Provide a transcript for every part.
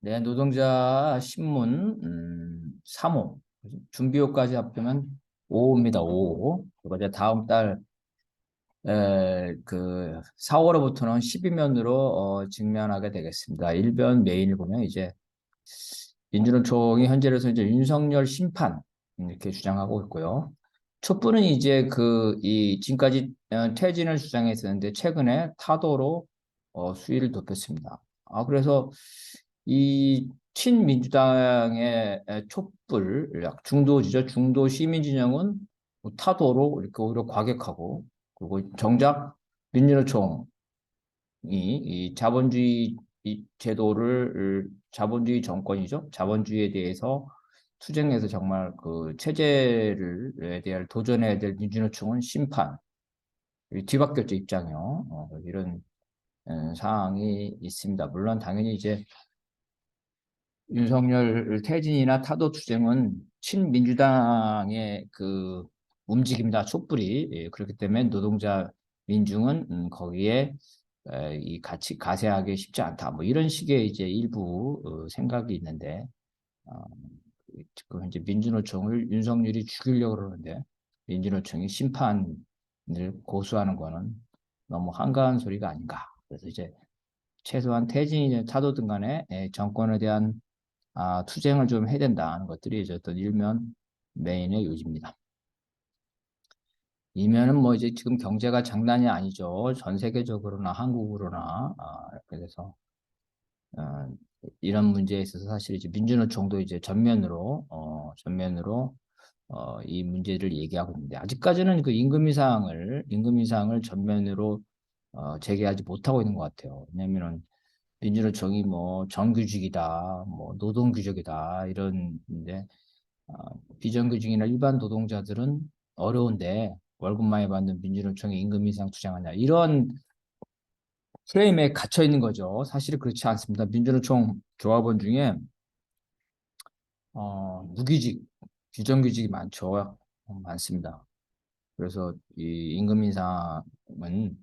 네, 노동자 신문 3호 준비호까지 합하면 5호입니다. 5호. 그리고 이제 다음 달 그 4월로부터는 12면으로 직면하게 되겠습니다. 1변 메인을 보면 이제 민주노총이 현재로서 이제 윤석열 심판 이렇게 주장하고 있고요. 촛불은 이제 이 지금까지 퇴진을 주장했었는데 최근에 타도로 수위를 높였습니다. 그래서 이 친민주당의 촛불 중도지죠. 중도 시민 진영은 뭐 타도로 이렇게 오히려 과격하고, 그리고 정작 민주노총이 이 자본주의 이 제도를 자본주의 정권이죠. 자본주의에 대해서 투쟁해서 정말 그 체제를 대한 도전해야 될 민주노총은 심판, 뒤바뀌었죠 입장이요. 이런 사항이 있습니다. 물론 당연히 이제 윤석열 퇴진이나 타도 투쟁은 친민주당의 그 움직임이다, 촛불이. 그렇기 때문에 노동자 민중은 거기에 이 같이 가세하기 쉽지 않다. 뭐 이런 식의 이제 일부 생각이 있는데, 어, 지금 현재 민주노총을 윤석열이 죽이려고 그러는데 민주노총이 심판을 고수하는 거는 너무 한가한 소리가 아닌가. 그래서 이제 최소한 퇴진이든 타도든 간에 정권에 대한 투쟁을 좀 해야 된다는 것들이 이제 어떤 일면 메인의 요지입니다. 이면은 뭐 이제 지금 경제가 장난이 아니죠. 전 세계적으로나 한국으로나. 그래서 어, 이런 문제에 있어서 사실 이제 민주노총도 이제 전면으로 이 문제를 얘기하고 있는데, 아직까지는 그 임금 인상을 전면으로 제기하지 못하고 있는 것 같아요. 왜냐면은 민주노총이 뭐 정규직이다, 뭐 노동규직이다 이런데, 어, 비정규직이나 일반 노동자들은 어려운데 월급 많이 받는 민주노총이 임금 인상 주장하냐, 이런 프레임에 갇혀 있는 거죠. 사실 그렇지 않습니다. 민주노총 조합원 중에 무기직, 비정규직이 많습니다. 그래서 이 임금 인상은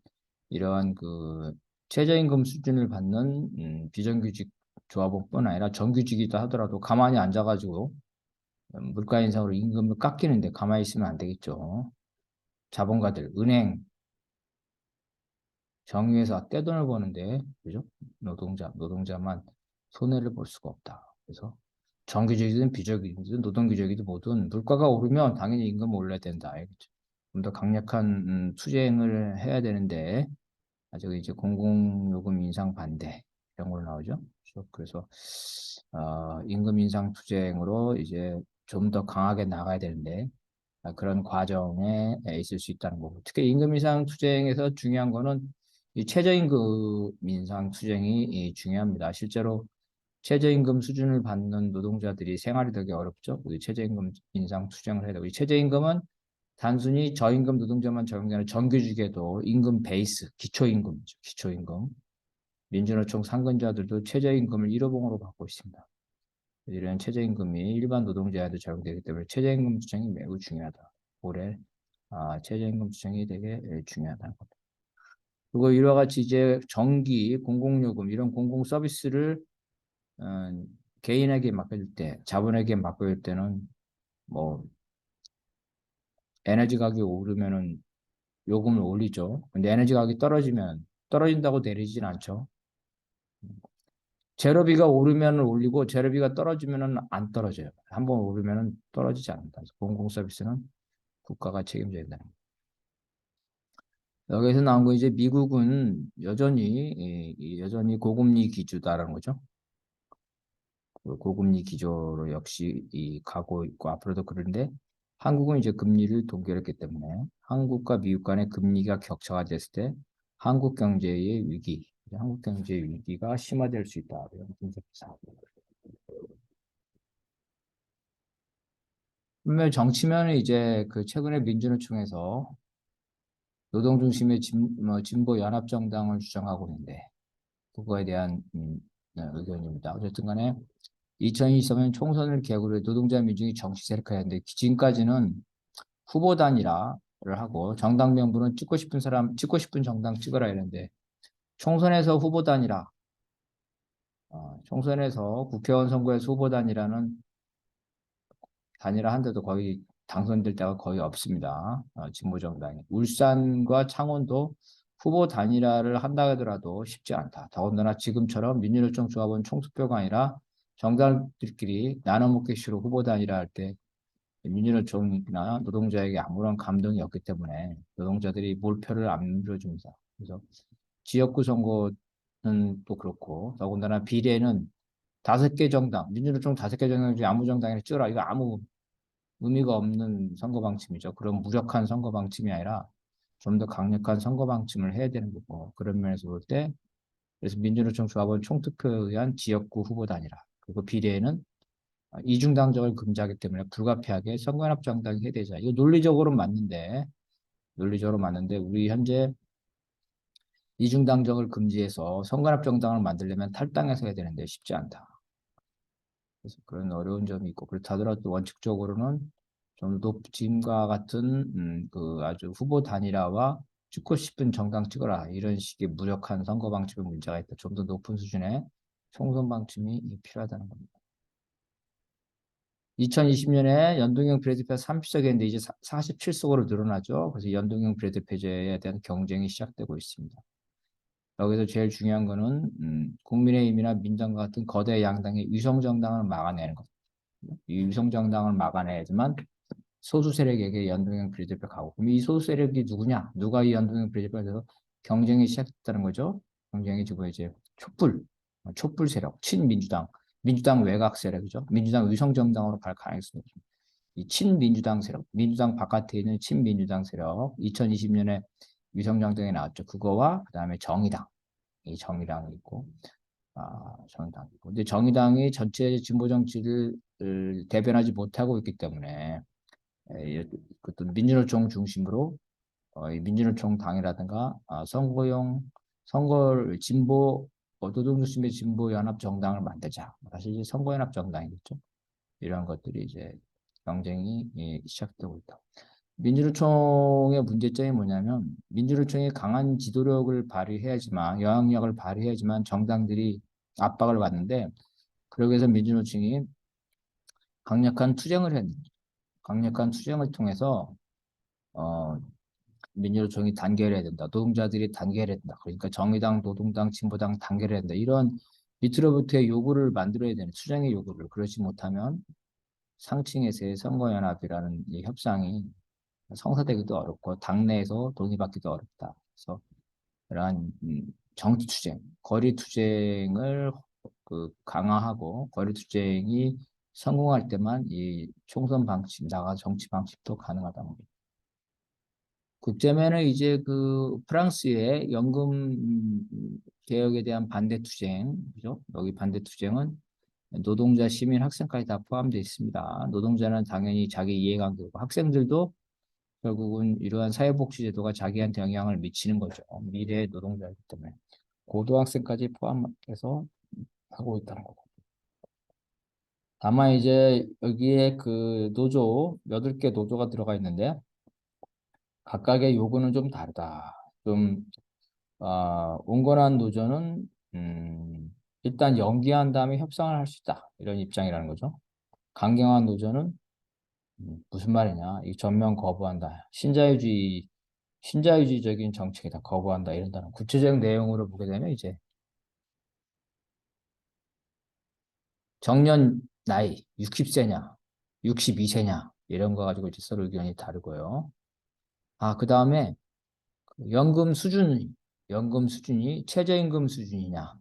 이러한 그 최저임금 수준을 받는 비정규직 조합원뿐 아니라 정규직이다 하더라도 가만히 앉아가지고 물가 인상으로 임금을 깎이는데 가만히 있으면 안 되겠죠. 자본가들, 은행, 정유회사 떼돈을 버는데, 그죠? 노동자만 손해를 볼 수가 없다. 그래서 정규직이든 비정규직이든 노동규직이든 모든 물가가 오르면 당연히 임금 올려야 된다. 좀 더 강력한 투쟁을 해야 되는데, 아직 이제 공공요금 인상 반대 이런 걸로 나오죠. 그래서 임금 인상 투쟁으로 이제 좀 더 강하게 나가야 되는데, 그런 과정에 있을 수 있다는 거고, 특히 임금 인상 투쟁에서 중요한 거는 이 최저임금 인상 투쟁이 중요합니다. 실제로 최저임금 수준을 받는 노동자들이 생활이 되게 어렵죠. 우리 최저임금 인상 투쟁을 해야 되고, 이 최저임금은 단순히 저임금 노동자만 적용되는 정규직에도 임금 베이스, 기초임금이죠. 기초임금. 민주노총 상근자들도 최저임금을 1호봉으로 받고 있습니다. 이런 최저임금이 일반 노동자에도 적용되기 때문에 최저임금 수정이 매우 중요하다. 올해 최저임금 수정이 되게 중요하다는 겁니다. 그리고 이와 같이 이제 전기, 공공요금 이런 공공 서비스를 어, 개인에게 맡겨줄 때, 자본에게 맡겨줄 때는 뭐 에너지 가격이 오르면은 요금을 올리죠. 근데 에너지 가격이 떨어지면 떨어진다고 내리진 않죠. 재료비가 오르면 올리고 재료비가 떨어지면은 안 떨어져요. 한번 오르면은 떨어지지 않는다. 그래서 공공 서비스는 국가가 책임져야 된다. 여기서 나온 거 이제 미국은 여전히 고금리 기조다라는 거죠. 그 고금리 기조로 역시 가고 있고 앞으로도 그런데, 한국은 이제 금리를 동결했기 때문에 한국과 미국 간의 금리가 격차가 됐을 때 한국 경제의 위기가 심화될 수 있다. 이런 분석사. 분명 정치면은 이제 그 최근에 민주노총에서 노동 중심의 진보 연합 정당을 주장하고 있는데, 그거에 대한 의견입니다. 어쨌든 간에 2023년 총선을 계기로 노동자 민중이 정치 세력화해야 하는데, 지금까지는 후보 단일화를 하고 정당 명부는 찍고 싶은 정당 찍어라 이랬는데, 총선에서 후보 단일화 총선에서 국회의원 선거에서 후보 단일화 한 데도 거의 당선될 때가 거의 없습니다. 진보 정당이. 울산과 창원도 후보 단일화를 한다 하더라도 쉽지 않다. 더군다나 지금처럼 민주노총 조합원 총투표가 아니라 정당들끼리 나눠먹기식으로 후보 단일화 할 때 민주노총이나 노동자에게 아무런 감동이 없기 때문에 노동자들이 몰표를 안 밀어줍니다. 그래서 지역구 선거는 또 그렇고 더군다나 비례는 5개 정당, 민주노총 5개 정당 중에 아무 정당이나 찍어라. 이거 아무 의미가 없는 선거 방침이죠. 그런 무력한 선거 방침이 아니라 좀 더 강력한 선거 방침을 해야 되는 거고 그런 면에서 볼 때 그래서 민주노총 조합원 총투표에 의한 지역구 후보 단일화 그리고 비례에는 이중당적을 금지하기 때문에 불가피하게 선거연합 정당이 해야 되자. 이거 논리적으로 맞는데 우리 현재 이중당적을 금지해서 선거연합 정당을 만들려면 탈당해서 해야 되는데 쉽지 않다. 그래서 그런 어려운 점이 있고 그렇다 하더라도 원칙적으로는 좀 지금과 같은 그 아주 후보 단일화와 찍고 싶은 정당 찍어라 이런 식의 무력한 선거 방침에 문제가 있다. 좀 더 높은 수준의 총선 방침이 필요하다는 겁니다. 2020년에 연동형 비례대표 30석이었는데 이제 47석으로 늘어나죠. 그래서 연동형 비례대표제에 대한 경쟁이 시작되고 있습니다. 여기서 제일 중요한 거는 국민의힘이나 민주당과 같은 거대 양당의 위성정당을 막아내는 것. 이 위성정당을 막아내야지만 소수 세력에게 연동형 비례대표 가고 그럼 이 소수 세력이 누구냐? 누가 이 연동형 비례대표에 대해서 경쟁이 시작됐다는 거죠. 경쟁이 지금 이제 촛불 세력, 친민주당, 민주당 외곽 세력이죠. 민주당 위성정당으로 갈 가능성이 있습니다. 이 친민주당 세력, 민주당 바깥에 있는 친민주당 세력, 2020년에 위성정당이 나왔죠. 그거와 그다음에 정의당, 이 정의당이 있고, 정의당이 있고. 근데 정의당이 전체 진보 정치를 대변하지 못하고 있기 때문에 어떤 민주노총 중심으로 이 민주노총 당이라든가 선거를 진보 노동 중심의 진보 연합 정당을 만들자. 사실 이제 선거연합 정당이겠죠. 이런 것들이 이제 경쟁이 시작되고 있다. 민주노총의 문제점이 뭐냐면 민주노총이 강한 지도력을 발휘해야지만 영향력을 발휘해야지만 정당들이 압박을 받는데 그러기 위해서 민주노총이 강력한 투쟁을 했는데 강력한 투쟁을 통해서 어, 민주노총이 단결해야 된다. 노동자들이 단결해야 된다. 그러니까 정의당, 노동당, 진보당 단결해야 된다. 이런 밑으로부터의 요구를 만들어야 되는 투쟁의 요구를 그렇지 못하면 상층에서의 선거연합이라는 이 협상이 성사되기도 어렵고 당내에서 동의받기도 어렵다. 그래서 그러한 정치 투쟁, 거리 투쟁을 강화하고 거리 투쟁이 성공할 때만 이 총선 방침, 나가 정치 방식도 가능하다는 겁니다. 국제면은 이제 그 프랑스의 연금 개혁에 대한 반대 투쟁, 그죠? 여기 반대 투쟁은 노동자, 시민, 학생까지 다 포함되어 있습니다. 노동자는 당연히 자기 이해관계고 학생들도 결국은 이러한 사회복지제도가 자기한테 영향을 미치는 거죠. 미래의 노동자이기 때문에 고등학생까지 포함해서 하고 있다는 거고. 다만 이제 여기에 그 노조 8개 노조가 들어가 있는데 각각의 요구는 좀 다르다. 좀 온건한 노조는 일단 연기한 다음에 협상을 할 수 있다. 이런 입장이라는 거죠. 강경한 노조는 무슨 말이냐? 이 전면 거부한다. 신자유주의적인 정책이다. 거부한다. 이런다는 구체적 내용으로 보게 되면 이제 정년 나이 60세냐, 62세냐 이런 거 가지고 이제 서로 의견이 다르고요. 그다음에 연금 수준이 최저임금 수준이냐,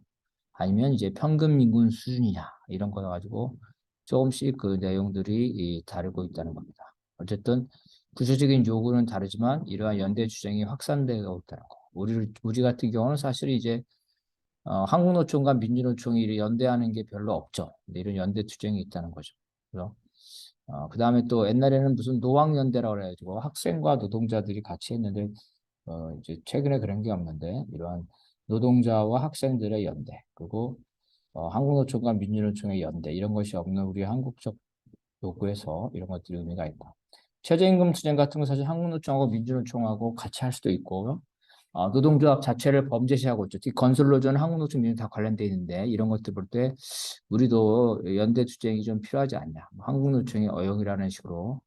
아니면 이제 평균임금 수준이냐 이런 거 가지고 조금씩 그 내용들이 다르고 있다는 겁니다. 어쨌든 구체적인 요구는 다르지만 이러한 연대 주장이 확산되고 있다는 거. 우리 같은 경우는 사실 이제 한국노총과 민주노총이 연대하는 게 별로 없죠. 근데 이런 연대 투쟁이 있다는 거죠. 그래서 그다음에 또 옛날에는 무슨 노왕연대라고 그래가지고 학생과 노동자들이 같이 했는데 이제 최근에 그런 게 없는데 이러한 노동자와 학생들의 연대 그리고 한국노총과 민주노총의 연대 이런 것이 없는 우리 한국적 요구에서 이런 것들이 의미가 있다. 최저임금 투쟁 같은 거 사실 한국노총하고 민주노총하고 같이 할 수도 있고 노동조합 자체를 범죄시하고 있죠. 특히 건설노조는 한국노총 민주 다 관련돼 있는데 이런 것들 볼 때 우리도 연대 투쟁이 좀 필요하지 않냐. 한국노총의 어용이라는 식으로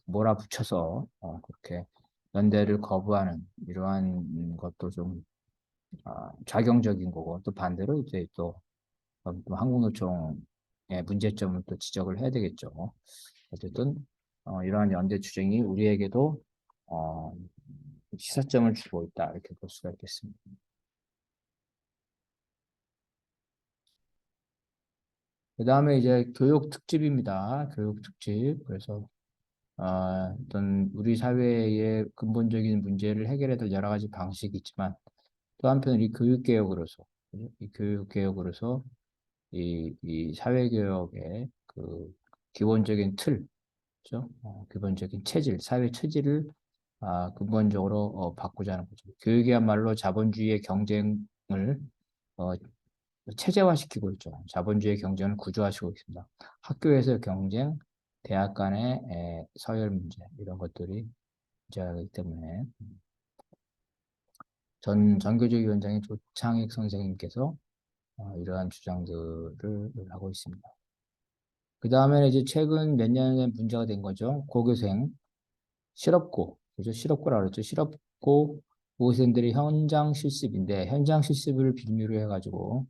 몰아붙여서 그렇게 연대를 거부하는 이러한 것도 좀 좌경적인 거고 또 반대로 이제 또 한국노총의 문제점을 또 지적을 해야 되겠죠. 어쨌든 이러한 연대 투쟁이 우리에게도 어, 시사점을 주고 있다 이렇게 볼 수가 있겠습니다. 그 다음에 이제 교육 특집입니다. 교육 특집. 그래서 어떤 우리 사회의 근본적인 문제를 해결해야 될 여러 가지 방식이 있지만 또 한편 이 교육개혁으로서 그죠? 이 교육개혁으로서 이 사회개혁의 그 기본적인 틀, 그죠? 기본적인 체질, 사회 체질을 근본적으로 바꾸자는 거죠. 교육이야말로 자본주의의 경쟁을 어, 체제화시키고 있죠. 자본주의 경쟁을 구조화시키고 있습니다. 학교에서 경쟁, 대학 간의 서열 문제 이런 것들이 문제이기 때문에 전 전교조위원장인 조창익 선생님께서 이러한 주장들을 하고 있습니다. 그 다음에 이제 최근 몇 년에 문제가 된 거죠. 고교생 실업고, 그죠? 실업고라 그랬죠. 실업고 고교생들이 현장 실습인데 현장 실습을 빌미로 해가지고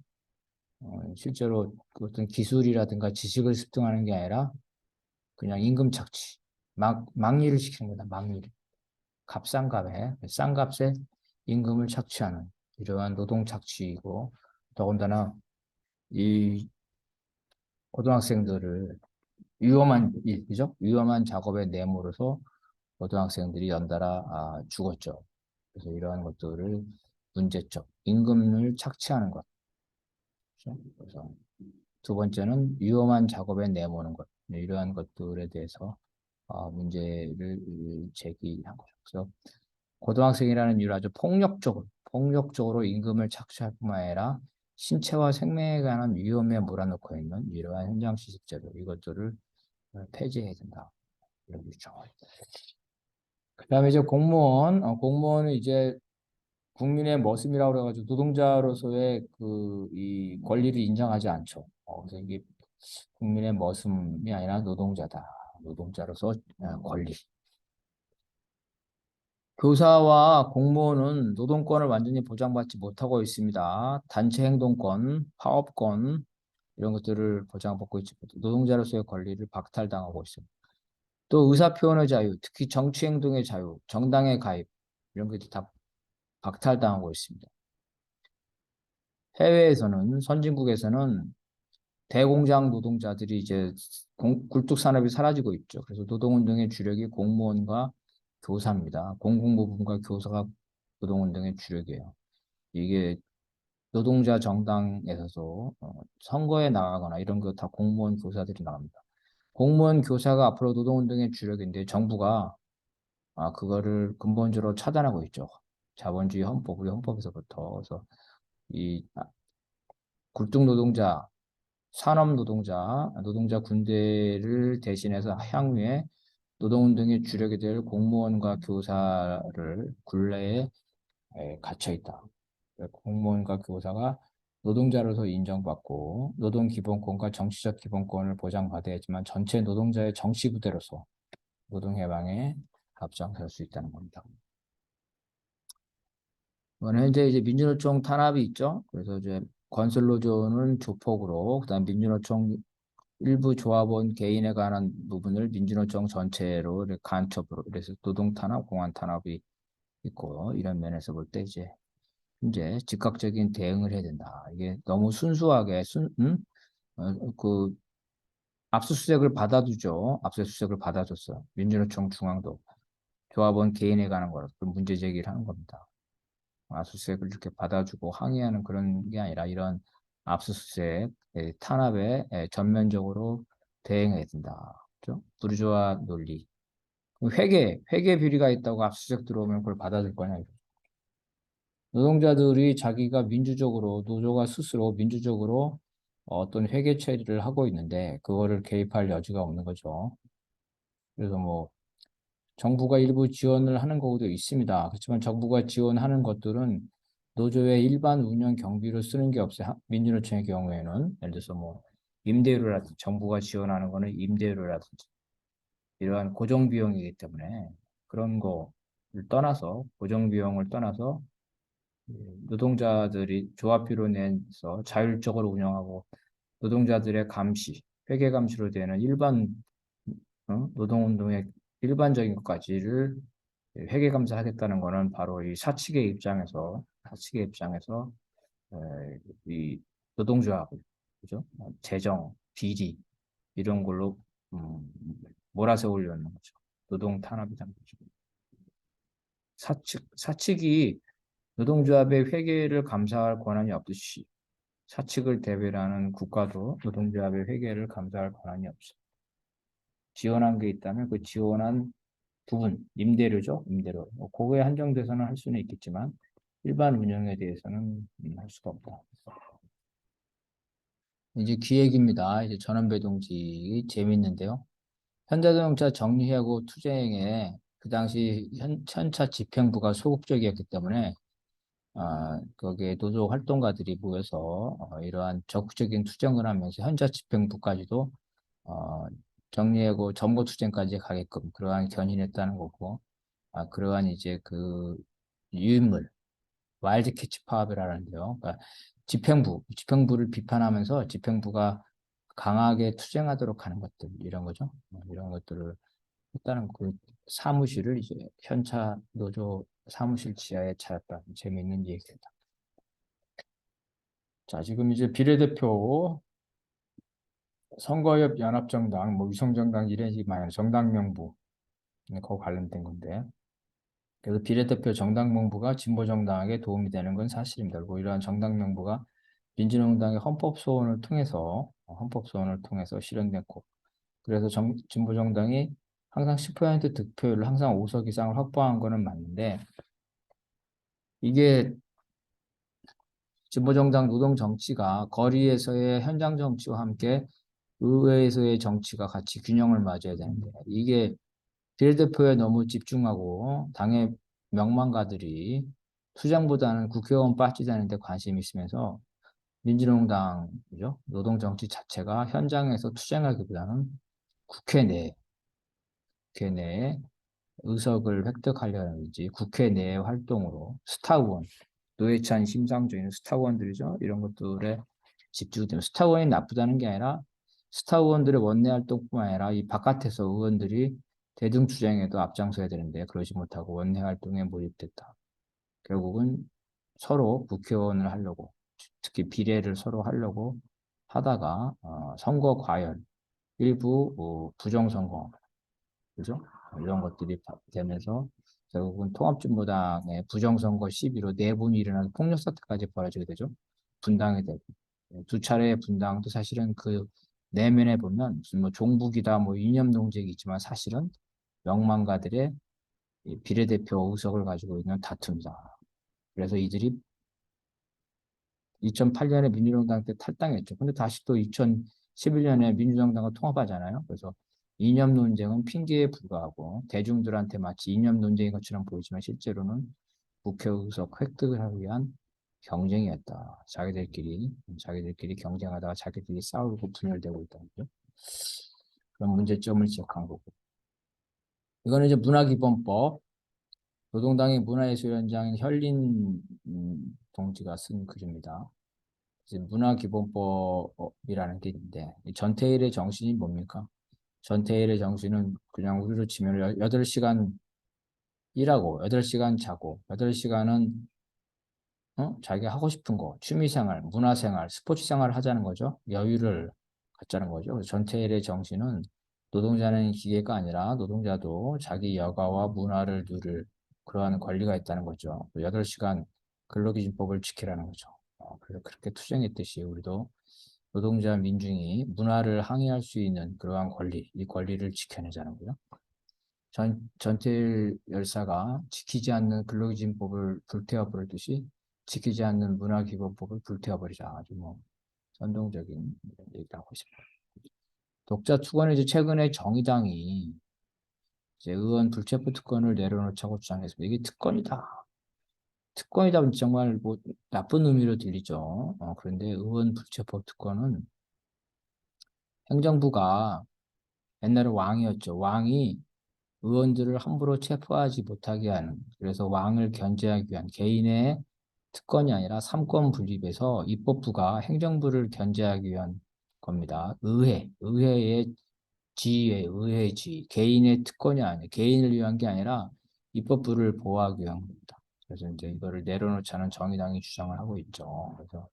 실제로 그 어떤 기술이라든가 지식을 습득하는 게 아니라 그냥 임금 착취, 막일을 시키는 거다. 막일. 값싼 값에 싼 값에 임금을 착취하는 이러한 노동 착취이고 더군다나 이 고등학생들을 위험한 일, 그죠? 위험한 작업에 내몰아서 고등학생들이 연달아 죽었죠. 그래서 이러한 것들을 문제점, 임금을 착취하는 것. 그죠? 그래서 두 번째는 위험한 작업에 내모는 것. 네, 이러한 것들에 대해서 문제를 제기한 거죠. 그래서 고등학생이라는 이유로 아주 폭력적으로 임금을 착취할 뿐만 아니라 신체와 생명에 관한 위험에 몰아넣고 있는 이러한 현장 실습제도 이것들을 폐지해야 된다. 이런 주장을. 그다음에 이제 공무원은 이제 국민의 머슴이라고 그래가지고 노동자로서의 그 이 권리를 인정하지 않죠. 그래서 이게 국민의 머슴이 아니라 노동자다. 노동자로서 권리. 교사와 공무원은 노동권을 완전히 보장받지 못하고 있습니다. 단체 행동권, 파업권 이런 것들을 보장받고 있지 노동자로서의 권리를 박탈당하고 있습니다. 또 의사표현의 자유, 특히 정치행동의 자유, 정당의 가입 이런 것들이 다 박탈당하고 있습니다. 해외에서는 선진국에서는 대공장 노동자들이 이제 굴뚝 산업이 사라지고 있죠. 그래서 노동운동의 주력이 공무원과 교사입니다. 공공부문과 교사가 노동운동의 주력이에요. 이게 노동자 정당에서도 선거에 나가거나 이런 거 다 공무원 교사들이 나갑니다. 공무원 교사가 앞으로 노동운동의 주력인데 정부가 그거를 근본적으로 차단하고 있죠. 자본주의 헌법, 우리 헌법에서부터. 그래서 이 굴뚝 노동자, 산업 노동자 군대를 대신해서 향후에 노동운동의 주력이 될 공무원과 교사를 굴레에 갇혀 있다. 공무원과 교사가 노동자로서 인정받고 노동기본권과 정치적 기본권을 보장받아야지만 전체 노동자의 정치부대로서 노동해방에 앞장설 수 있다는 겁니다. 현재 이제 민주노총 탄압이 있죠. 그래서 이제 건설노조는 조폭으로, 그다음 민주노총 일부 조합원 개인에 관한 부분을 민주노총 전체로 이렇게 간첩으로 그래서 노동 탄압, 공안 탄압이 있고 이런 면에서 볼 때 이제 즉각적인 대응을 해야 된다. 이게 너무 순수하게 그 압수수색을 받아두죠. 압수수색을 받아줬어. 민주노총 중앙도 조합원 개인에 관한 거라서 문제 제기를 하는 겁니다. 압수수색을 이렇게 받아주고 항의하는 그런 게 아니라 이런 압수수색, 탄압에 전면적으로 대응해야 된다. 그죠? 부르주아 논리. 회계 비리가 있다고 압수수색 들어오면 그걸 받아줄 거냐. 이거. 노동자들이 자기가 민주적으로, 노조가 스스로 민주적으로 어떤 회계 처리를 하고 있는데, 그거를 개입할 여지가 없는 거죠. 그래서 뭐, 정부가 일부 지원을 하는 경우도 있습니다. 그렇지만 정부가 지원하는 것들은 노조의 일반 운영 경비로 쓰는 게 없어요. 민주노총의 경우에는 예를 들어서 뭐 임대료라든지 정부가 지원하는 거는 임대료라든지 이러한 고정 비용이기 때문에 그런 거를 떠나서 고정 비용을 떠나서 노동자들이 조합비로 내서 자율적으로 운영하고 노동자들의 감시, 회계 감시로 되는 일반 노동운동의 일반적인 것까지를 회계 감사하겠다는 거는 바로 이 사측의 입장에서 이 노동조합, 그죠? 재정, 비리 이런 걸로 음, 몰아세우려는 거죠. 노동 탄압이라는 거죠. 사측이 노동조합의 회계를 감사할 권한이 없듯이 사측을 대변하는 국가도 노동조합의 회계를 감사할 권한이 없어. 지원한 게 있다면 그 지원한 부분, 임대료죠, 임대료. 그거에 한정돼서는 할 수는 있겠지만 일반 운영에 대해서는 할 수가 없다. 이제 기획입니다. 이제 전원배동지 재밌는데요. 현대자동차 정리하고 투쟁에 그 당시 현차 집행부가 소극적이었기 때문에 거기에 노조 활동가들이 모여서 이러한 적극적인 투쟁을 하면서 현차 집행부까지도 어, 정리하고 점거 투쟁까지 가게끔 그러한 견인했다는 거고, 그러한 이제 그 유인물 와일드 캐치 파업이라는데요. 그러니까 집행부를 비판하면서 집행부가 강하게 투쟁하도록 하는 것들 이런 거죠. 이런 것들을 했다는 그 사무실을 이제 현차 노조 사무실 지하에 찾았다. 재미있는 얘기입니다. 자, 지금 이제 비례대표 선거협 연합정당, 뭐 위성정당 이런 식이 많아요. 정당 명부 그거 관련된 건데. 그래서 비례대표 정당 명부가 진보정당에게 도움이 되는 건 사실입니다. 그리고 이러한 정당 명부가 민주노동당의 헌법소원을 통해서 실현됐고, 그래서 진보정당이 항상 10% 득표율을 항상 5석 이상을 확보한 거는 맞는데, 이게 진보정당 노동 정치가 거리에서의 현장 정치와 함께 의회에서의 정치가 같이 균형을 맞아야 되는데, 이게 비례대표에 너무 집중하고 당의 명망가들이 투쟁보다는 국회의원 빠지자는 데 관심이 있으면서 민주노동당, 그죠? 노동정치 자체가 현장에서 투쟁하기보다는 국회 내, 국회 내에 의석을 획득하려는지 국회 내 활동으로 스타원, 노회찬 심상정 스타원들이죠. 이런 것들에 집중되면 스타원이 나쁘다는 게 아니라 스타원들의 원내 활동뿐만 아니라 이 바깥에서 의원들이 대중투쟁에도 앞장서야 되는데 그러지 못하고 원내 활동에 몰입됐다. 결국은 서로 국회의원을 하려고 특히 비례를 서로 하려고 하다가 선거 과열, 일부 부정선거, 그죠? 이런 것들이 되면서 결국은 통합진보당의 부정선거 시비로 내분이 일어나서 폭력 사태까지 벌어지게 되죠. 분당이 되고 두 차례의 분당도 사실은 그 내면에 보면 무슨 뭐 종북이다 뭐 이념 논쟁이 있지만 사실은 명망가들의 이 비례대표 의석을 가지고 있는 다툼이다. 그래서 이들이 2008년에 민주정당 때 탈당했죠. 근데 다시 또 2011년에 민주정당과 통합하잖아요. 그래서 이념 논쟁은 핑계에 불과하고 대중들한테 마치 이념 논쟁인 것처럼 보이지만 실제로는 국회의석 획득을 하기 위한 경쟁이었다. 자기들끼리 경쟁하다가 자기들이 싸우고 분열되고 있다는 거죠. 그런 문제점을 지적한 거고. 이거는 이제 문화기본법, 노동당의 문화예술위원장인 현린 동지가 쓴 글입니다. 이제 문화기본법이라는 게 있는데 이 전태일의 정신이 뭡니까? 전태일의 정신은 그냥 우리로 치면 8시간 일하고 8시간 자고 8시간은 자기가 하고 싶은 거, 취미생활, 문화생활, 스포츠생활을 하자는 거죠. 여유를 갖자는 거죠. 그래서 전태일의 정신은 노동자는 기계가 아니라 노동자도 자기 여가와 문화를 누릴 그러한 권리가 있다는 거죠. 8시간 근로기준법을 지키라는 거죠. 그래서 그렇게 투쟁했듯이 우리도 노동자 민중이 문화를 항의할 수 있는 그러한 권리, 이 권리를 지켜내자는 거죠. 전태일 열사가 지키지 않는 근로기준법을 불태워버리듯이 지키지 않는 문화기본법을 불태워버리자. 아주 뭐 선동적인 얘기를 하고 있습니다. 독자 투고는 이제 최근에 정의당이 이제 의원 불체포 특권을 내려놓자고 주장했습니다. 이게 특권이다. 특권이다 정말 뭐 나쁜 의미로 들리죠. 그런데 의원 불체포 특권은 행정부가 옛날에 왕이었죠. 왕이 의원들을 함부로 체포하지 못하게 하는, 그래서 왕을 견제하기 위한 개인의 특권이 아니라 삼권 분립에서 입법부가 행정부를 견제하기 위한 겁니다. 의회의 지위에 의회의 지위, 개인의 특권이 아니에요. 개인을 위한 게 아니라 입법부를 보호하기 위한 겁니다. 그래서 이제 이거를 내려놓자는 정의당이 주장을 하고 있죠. 그래서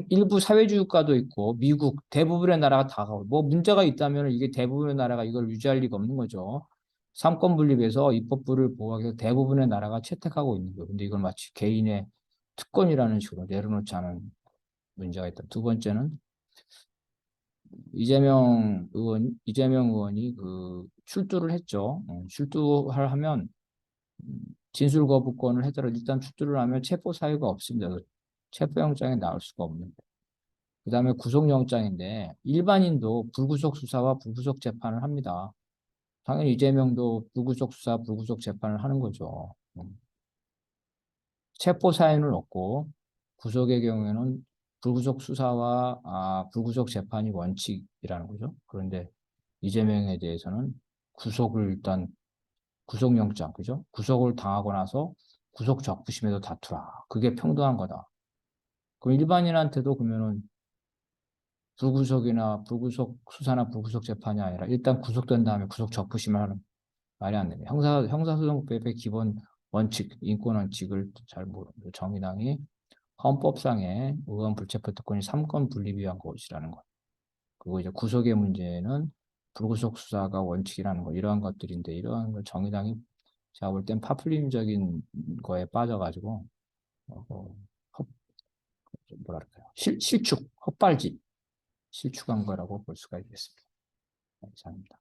일부 사회주의 국가도 있고 미국 대부분의 나라가 다 가고 뭐 문제가 있다면 이게 대부분의 나라가 이걸 유지할 리가 없는 거죠. 삼권 분립에서 입법부를 보호하기 위해서 대부분의 나라가 채택하고 있는 거예요. 근데 이걸 마치 개인의 특권이라는 식으로 내려놓지 않은 문제가 있다. 두 번째는 이재명 의원이 그 출두를 했죠. 출두를 하면 진술 거부권을 하더라도 일단 출두를 하면 체포 사유가 없습니다. 체포영장에 나올 수가 없는. 그다음에 구속영장인데 일반인도 불구속 수사와 불구속 재판을 합니다. 당연히 이재명도 불구속 수사, 불구속 재판을 하는 거죠. 체포 사유는 없고 구속의 경우에는 불구속 수사와 불구속 재판이 원칙이라는 거죠. 그런데 이재명에 대해서는 구속을 일단 구속영장, 그죠? 구속을 당하고 나서 구속 적부심에도 다투라. 그게 평등한 거다. 그럼 일반인한테도 그러면은 불구속이나 불구속 수사나 불구속 재판이 아니라 일단 구속된 다음에 구속 적부심을 하는 말이 안 됩니다. 형사소송법의 기본 원칙, 인권 원칙을 잘 모르는 정의당이 헌법상의 의원 불체포 특권이 삼권 분립 위한 것이라는 것. 그리고 이제 구속의 문제는 불구속 수사가 원칙이라는 것. 이러한 것들인데 이러한 걸 정의당이 제가 볼 땐 파퓰리즘적인 거에 빠져가지고 헛, 뭐랄까요? 실축, 헛발질, 실축한 거라고 볼 수가 있겠습니다. 감사합니다.